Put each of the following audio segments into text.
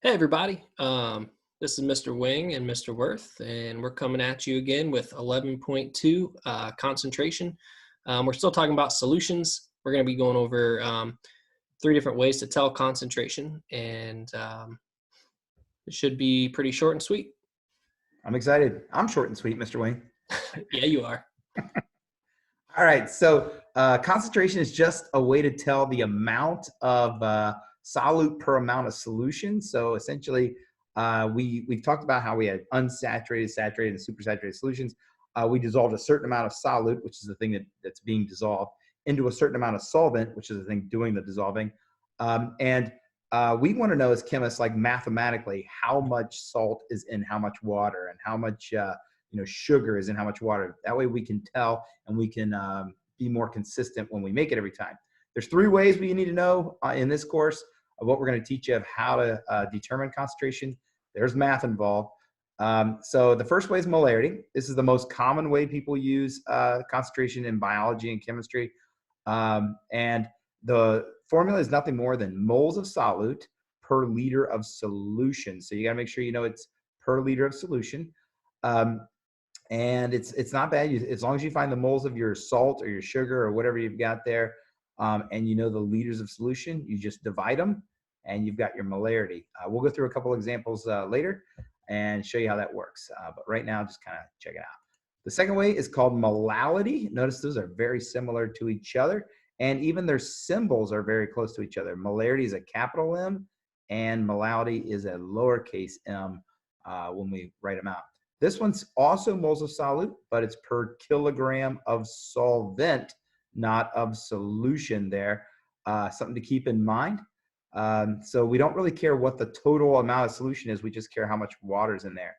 Hey everybody, this is Mr. Wing and Mr. Worth, and we're coming at you again with 11.2 concentration. We're still talking about solutions. We're going to be going over three different ways to tell concentration, and it should be pretty short and sweet. I'm excited. I'm short and sweet, Mr. Wayne. Yeah, you are. All right. So concentration is just a way to tell the amount of solute per amount of solution. So essentially, we've talked about how we had unsaturated, saturated, and supersaturated solutions. We dissolved a certain amount of solute, which is the thing that's being dissolved, into a certain amount of solvent, which is the thing doing the dissolving. And we want to know as chemists, like mathematically, how much salt is in how much water and how much sugar is in how much water. That way we can tell and we can be more consistent when we make it every time. There's three ways we need to know in this course of what we're going to teach you of how to determine concentration. There's math involved. So the first way is molarity. This is the most common way people use concentration in biology and chemistry. And the formula is nothing more than moles of solute per liter of solution. So you got to make sure you know it's per liter of solution. And it's not bad as long as you find the moles of your salt or your sugar or whatever you've got there, and you know the liters of solution. You just divide them, and you've got your molarity. We'll go through a couple examples later and show you how that works. But right now, just kind of check it out. The second way is called molality. Notice those are very similar to each other, and even their symbols are very close to each other. Molarity is a capital M, and molality is a lowercase m when we write them out. This one's also moles of solute, but it's per kilogram of solvent, not of solution there. Something to keep in mind. So we don't really care what the total amount of solution is. We just care how much water is in there.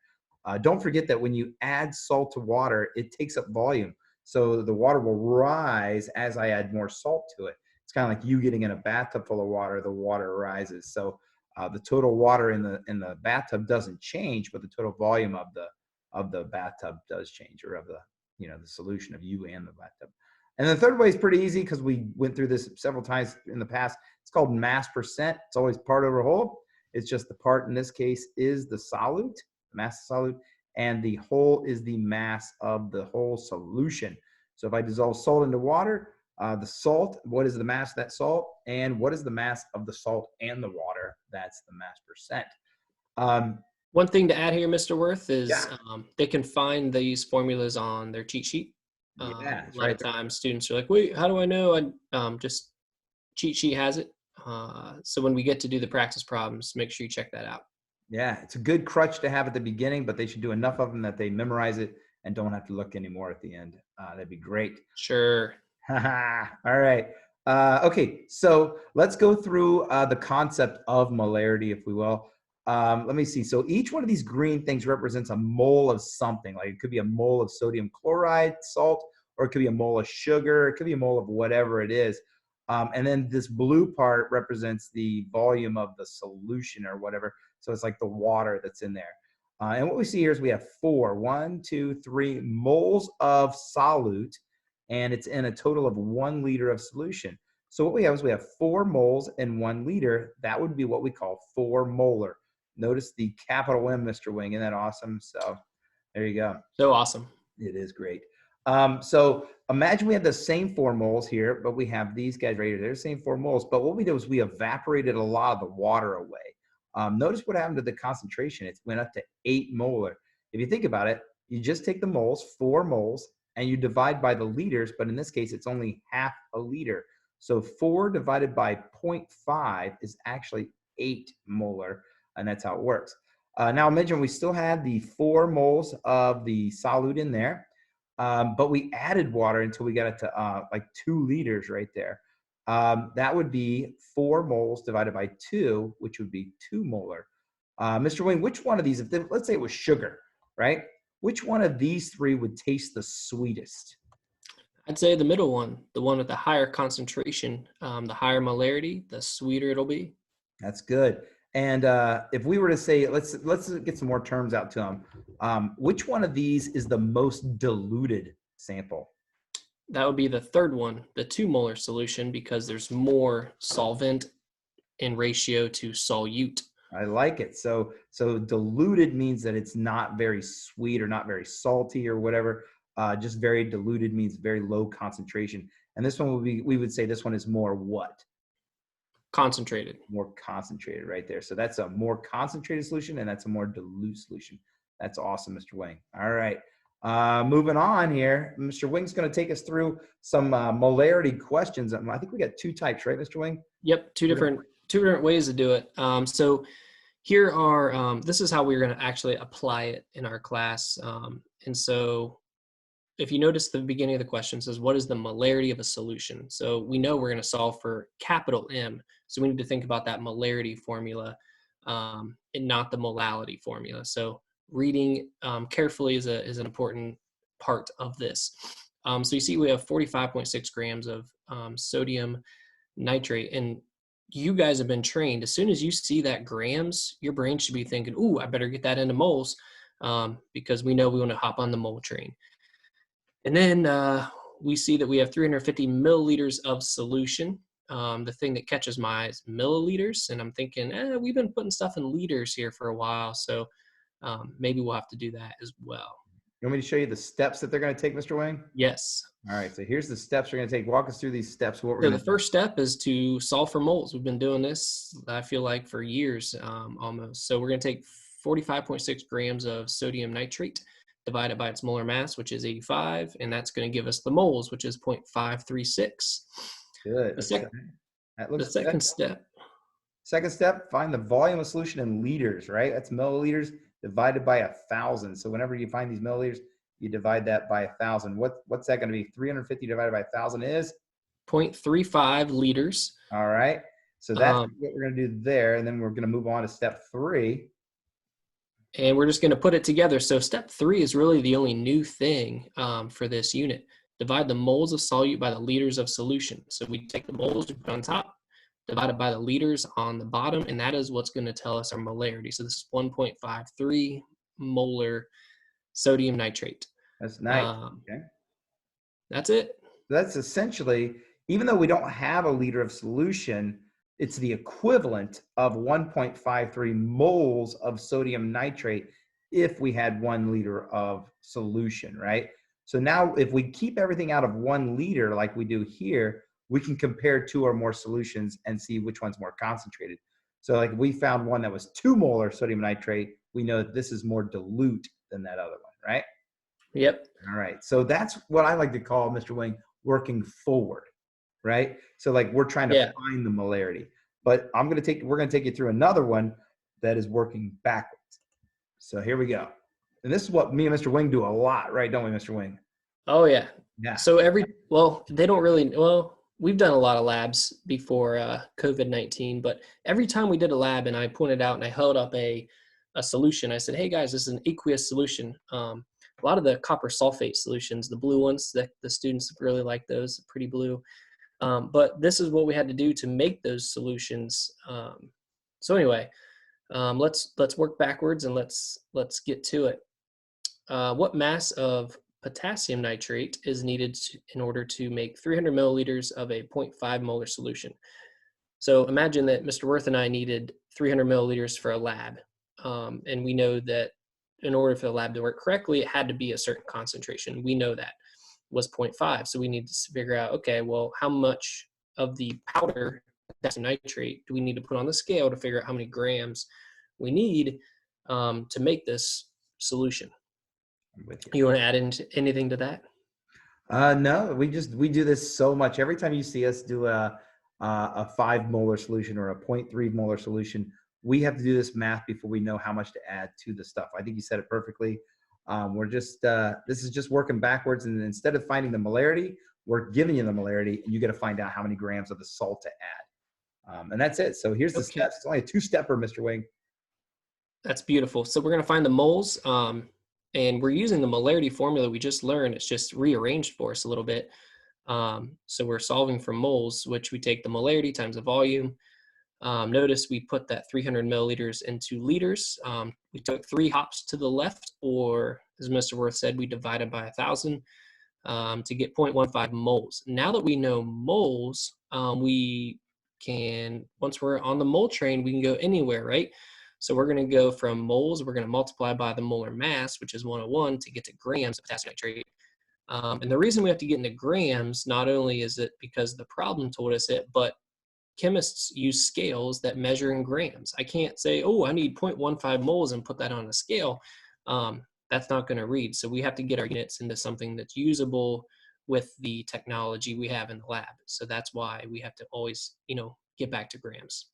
Don't forget that when you add salt to water, it takes up volume. So the water will rise as I add more salt to it. It's kind of like you getting in a bathtub full of water, the water rises. So the total water in the bathtub doesn't change, but the total volume of the bathtub does change, or of the the solution of you and the bathtub. And the third way is pretty easy because we went through this several times in the past. It's called mass percent. It's always part over whole. It's just the part in this case is the solute, the mass of solute, and the whole is the mass of the whole solution. So if I dissolve salt into water, the salt, what is the mass of that salt? And what is the mass of the salt and the water? That's the mass percent. One thing to add here, Mr. Worth, is Yeah. they can find these formulas on their cheat sheet. Yeah, A that's lot right. of times students are like, wait, how do I know? Just cheat sheet has it. So when we get to do the practice problems, make sure you check that out. Yeah, it's a good crutch to have at the beginning, but they should do enough of them that they memorize it and don't have to look anymore at the end. That'd be great. Sure. All right. Okay, so let's go through the concept of molarity, if we will. Let me see. So each one of these green things represents a mole of something. Like it could be a mole of sodium chloride salt, or it could be a mole of sugar. It could be a mole of whatever it is. And then this blue part represents the volume of the solution or whatever. So it's like the water that's in there. And what we see here is we have 1, 2, 3 moles of solute, and it's in a total of 1 liter of solution. So what we have is we have 4 moles in 1 liter. That would be what we call 4 molar. Notice the capital M, Mr. Wing. Isn't that awesome? So there you go. So awesome. It is great. So imagine we have the same 4 moles here, but we have these guys right here. They're the same 4 moles. But what we did was we evaporated a lot of the water away. Notice what happened to the concentration. It went up to 8 molar. If you think about it, you just take the moles, 4 moles, and you divide by the liters, but in this case, it's only half a liter. So 4 divided by 0.5 is actually 8 molar, and that's how it works. Now imagine we still had the 4 moles of the solute in there, but we added water until we got it to like 2 liters right there. That would be 4 moles divided by 2, which would be 2 molar. Mr. Wing, which one of these, let's say it was sugar, right? Which one of these 3 would taste the sweetest? I'd say the middle one, the one with the higher concentration, the higher molarity, the sweeter it'll be. That's good. And if we were to say, let's get some more terms out to them. Which one of these is the most diluted sample? That would be the third one, the 2 molar solution, because there's more solvent in ratio to solute. I like it. So diluted means that it's not very sweet or not very salty or whatever. Just very diluted means very low concentration. And this one would be, we would say this one is more what? Concentrated. More concentrated right there. So that's a more concentrated solution and that's a more dilute solution. That's awesome, Mr. Wing. All right. Moving on here, Mr. Wing's going to take us through some molarity questions. I think we got two types, right, Mr. Wing? Yep, two different ways to do it. So here are this is how we're going to actually apply it in our class. And so if you notice the beginning of the question says, what is the molarity of a solution? So we know we're going to solve for capital M. So we need to think about that molarity formula and not the molality formula. So reading carefully is an important part of this. So you see we have 45.6 grams of sodium nitrate. And you guys have been trained. As soon as you see that grams, your brain should be thinking, ooh, I better get that into moles because we know we want to hop on the mole train. And then we see that we have 350 milliliters of solution. The thing that catches my eye is milliliters. And I'm thinking, we've been putting stuff in liters here for a while. So maybe we'll have to do that as well. You want me to show you the steps that they're going to take, Mr. Wing? Yes. All right. So here's the steps we're going to take. Walk us through these steps. What we're So going the to first step is to solve for moles. We've been doing this, I feel like, for years almost. So we're going to take 45.6 grams of sodium nitrate divided by its molar mass, which is 85, and that's going to give us the moles, which is 0.536. Good. That looks good. Second step, find the volume of solution in liters, right? That's milliliters divided by 1,000. So whenever you find these milliliters, you divide that by 1,000. What's that going to be? 350 divided by 1,000 is? 0.35 liters. All right. So that's what we're going to do there. And then we're going to move on to step 3. And we're just going to put it together. So step 3 is really the only new thing for this unit. Divide the moles of solute by the liters of solution. So we take the moles, we put on top, divided by the liters on the bottom, and that is what's going to tell us our molarity. So this is 1.53 molar sodium nitrate. That's nice. Okay. That's it. That's essentially, even though we don't have a liter of solution, it's the equivalent of 1.53 moles of sodium nitrate if we had 1 liter of solution, right? So now if we keep everything out of 1 liter like we do here, we can compare 2 or more solutions and see which one's more concentrated. So like we found one that was 2 molar sodium nitrate, we know that this is more dilute than that other one, right? Yep. All right. So that's what I like to call, Mr. Wing, working forward, right? So like we're trying to find the molarity, but we're going to take you through another one that is working backwards. So here we go. And this is what me and Mr. Wing do a lot, right? Don't we, Mr. Wing? Oh yeah. Yeah. So they don't really, we've done a lot of labs before COVID-19, but every time we did a lab and I pointed out and I held up a solution, I said, hey guys, this is an aqueous solution. A lot of the copper sulfate solutions, the blue ones, that the students really like those, pretty blue. But this is what we had to do to make those solutions. So anyway, let's work backwards and let's get to it. What mass of potassium nitrate is needed in order to make 300 milliliters of a 0.5 molar solution? So imagine that Mr. Worth and I needed 300 milliliters for a lab. And we know that in order for the lab to work correctly, it had to be a certain concentration. We know that was 0.5. So we need to figure out, okay, well, how much of the powder potassium nitrate do we need to put on the scale to figure out how many grams we need to make this solution? You want to add anything to that? No, we do this so much. Every time you see us do a 5 molar solution or a 0.3 molar solution, we have to do this math before we know how much to add to the stuff. I think you said it perfectly. This is just working backwards. And instead of finding the molarity, we're giving you the molarity and you got to find out how many grams of the salt to add. And that's it. So here's the steps. It's only a 2-stepper, Mr. Wing. That's beautiful. So we're going to find the moles. And we're using the molarity formula we just learned. It's just rearranged for us a little bit. So we're solving for moles, which we take the molarity times the volume. Notice we put that 300 milliliters into liters. We took 3 hops to the left, or as Mr. Worth said, we divided by 1,000 to get 0.15 moles. Now that we know moles, we can, once we're on the mole train, we can go anywhere, right? So we're going to go from moles, we're going to multiply by the molar mass, which is 101, to get to grams of potassium nitrate. And the reason we have to get into grams, not only is it because the problem told us it, but chemists use scales that measure in grams. I can't say, oh, I need 0.15 moles and put that on a scale. That's not going to read. So we have to get our units into something that's usable with the technology we have in the lab. So that's why we have to always, get back to grams.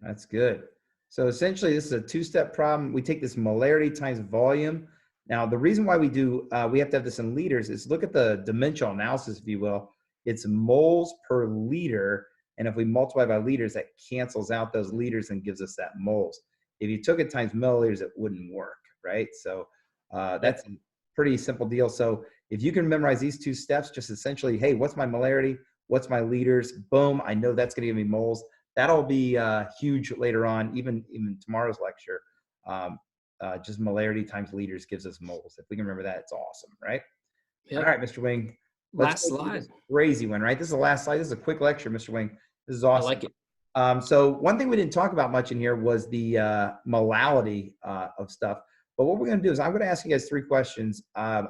That's good. So essentially, this is a two-step problem. We take this molarity times volume. Now, the reason why we have to have this in liters is look at the dimensional analysis, if you will. It's moles per liter. And if we multiply by liters, that cancels out those liters and gives us that moles. If you took it times milliliters, it wouldn't work, right? So Yep. that's a pretty simple deal. So if you can memorize these two steps, just essentially, hey, what's my molarity? What's my liters? Boom, I know that's going to give me moles. That'll be huge later on, even tomorrow's lecture. Just molarity times liters gives us moles. If we can remember that, it's awesome, right? All Yep. right, Mr. Wing, let's Last go through slide. this crazy one, right? This is the last slide. This is a quick lecture, Mr. Wing. This is I awesome. like it. So one thing we didn't talk about much in here was the molality of stuff. But what we're going to do is I'm going to ask you guys three questions,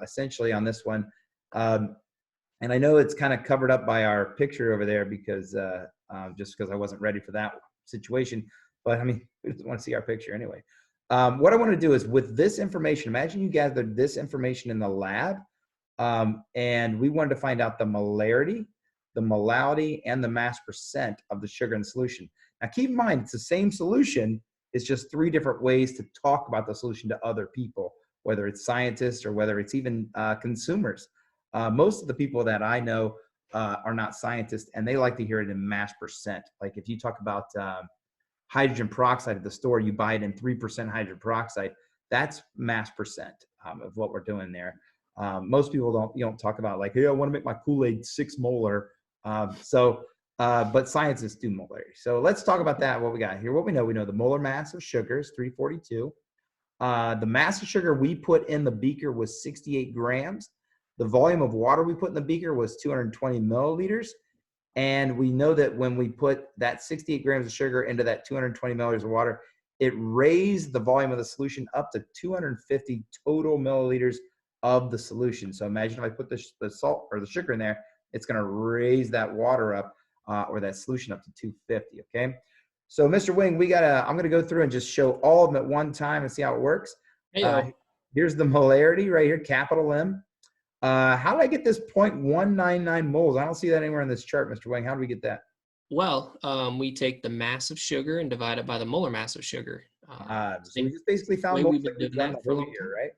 essentially on this one. And I know it's kind of covered up by our picture over there because just because I wasn't ready for that situation. But I mean, we just want to see our picture anyway. What I want to do is with this information, imagine you gathered this information in the lab and we wanted to find out the molarity, the molality, and the mass percent of the sugar in the solution. Now keep in mind, it's the same solution. It's just three different ways to talk about the solution to other people, whether it's scientists or whether it's even consumers. Most of the people that I know are not scientists, and they like to hear it in mass percent. Like if you talk about hydrogen peroxide at the store, you buy it in 3% hydrogen peroxide. That's mass percent of what we're doing there. Most people don't talk about like, hey, I want to make my Kool-Aid 6 molar. But scientists do molarity. So let's talk about that. What we got here, what we know the molar mass of sugar is 342. The mass of sugar we put in the beaker was 68 grams. The volume of water we put in the beaker was 220 milliliters. And we know that when we put that 68 grams of sugar into that 220 milliliters of water, it raised the volume of the solution up to 250 total milliliters of the solution. So imagine if I put the salt or the sugar in there, it's going to raise that water up or that solution up to 250. Okay. So Mr. Wing, I'm going to go through and just show all of them at one time and see how it works. Heyo. Here's the molarity right here, capital M. How did I get this 0.199 moles? I don't see that anywhere in this chart, Mr. Wang. How do we get that? Well, we take the mass of sugar and divide it by the molar mass of sugar. So we just basically found way moles we've like been we've doing done that the for a whole long year, time. right?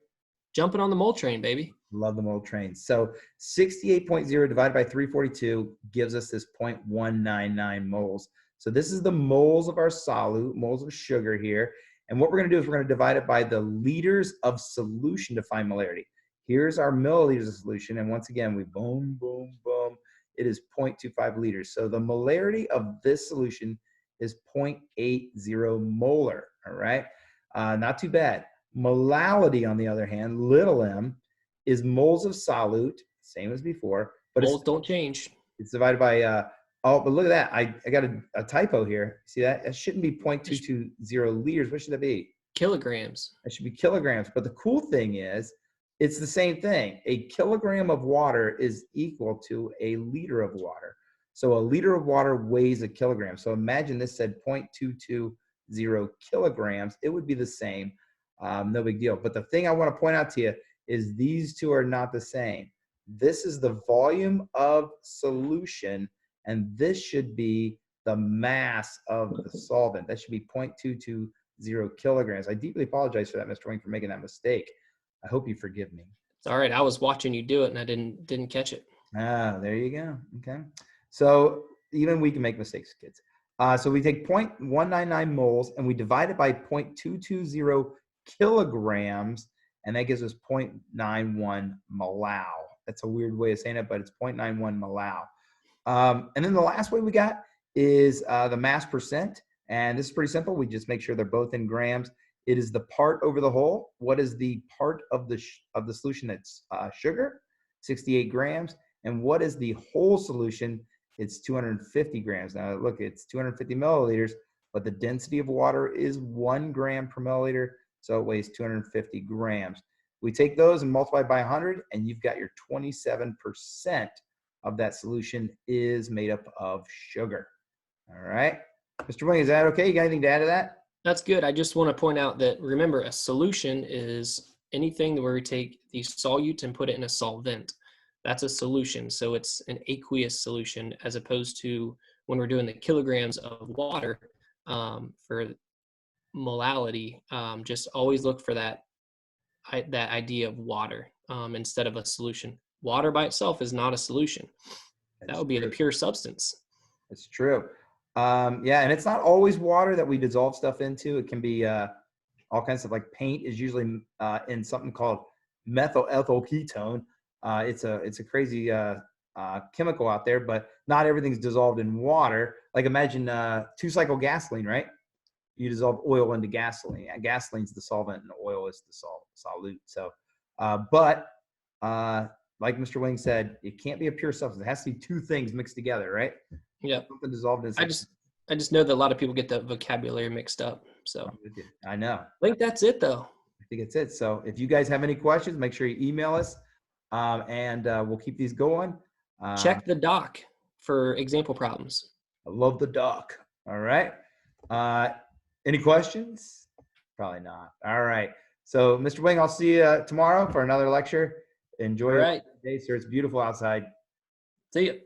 Jumping on the mole train, baby. Love the mole train. So 68.0 divided by 342 gives us this 0.199 moles. So this is the moles of our solute, moles of sugar here. And what we're going to do is we're going to divide it by the liters of solution to find molarity. Here's our milliliters of solution. And once again, we boom, boom, boom. It is 0.25 liters. So the molarity of this solution is 0.80 molar. All right. Not too bad. Molality, on the other hand, little m, is moles of solute, same as before, but Moles don't change. it's divided by, oh, but look at that. I got a typo here. See that? That shouldn't be 0.220 liters. What should that be? Kilograms. That should be kilograms. But the cool thing is, it's the same thing. A kilogram of water is equal to a liter of water. So a liter of water weighs a kilogram. So imagine this said 0.220 kilograms. It would be the same. No big deal. But the thing I want to point out to you is these two are not the same. This is the volume of solution, and this should be the mass of the solvent. That should be 0.220 kilograms. I deeply apologize for that, Mr. Wing, for making that mistake. I hope you forgive me. It's all right. I was watching you do it and I didn't catch it. Ah, there you go. Okay. So even we can make mistakes, kids. So we take 0.199 moles and we divide it by 0.220 kilograms, and that gives us 0.91 molau. That's a weird way of saying it, but it's 0.91 molau. And then the last way we got is the mass percent. And this is pretty simple. We just make sure they're both in grams. It is the part over the whole. What is the part of the solution that's sugar? 68 grams. And what is the whole solution? It's 250 grams. Now look, it's 250 milliliters. but the density of water is 1 gram per milliliter, so it weighs 250 grams. We take those and multiply by 100, and you've got your 27% of that solution is made up of sugar. All right. Mr. Wing, is that okay? You got anything to add to that? That's good. I just want to point out that, remember, a solution is anything where we take the solute and put it in a solvent. That's a solution. So it's an aqueous solution, as opposed to when we're doing the kilograms of water for molality. Just always look for that idea of water instead of a solution. Water by itself is not a solution. That That's would be a true. pure substance. It's true. Yeah, and it's not always water that we dissolve stuff into. It can be all kinds of, like, paint is usually in something called methyl ethyl ketone. It's a crazy chemical out there, but not everything's dissolved in water. Like, imagine 2-cycle gasoline, right? You dissolve oil into gasoline. Gasoline's the solvent, and oil is the solute. So, but like Mr. Wing said, it can't be a pure substance. It has to be two things mixed together, right? Yep. Something dissolved in I something. just know that a lot of people get the vocabulary mixed up. So I know. I think that's it, though. I think it's it. So if you guys have any questions, make sure you email us, and we'll keep these going. Check the doc for example problems. I love the doc. All right. Any questions? Probably not. All right. So, Mr. Wing, I'll see you tomorrow for another lecture. Enjoy All your right. day, sir. It's beautiful outside. See you.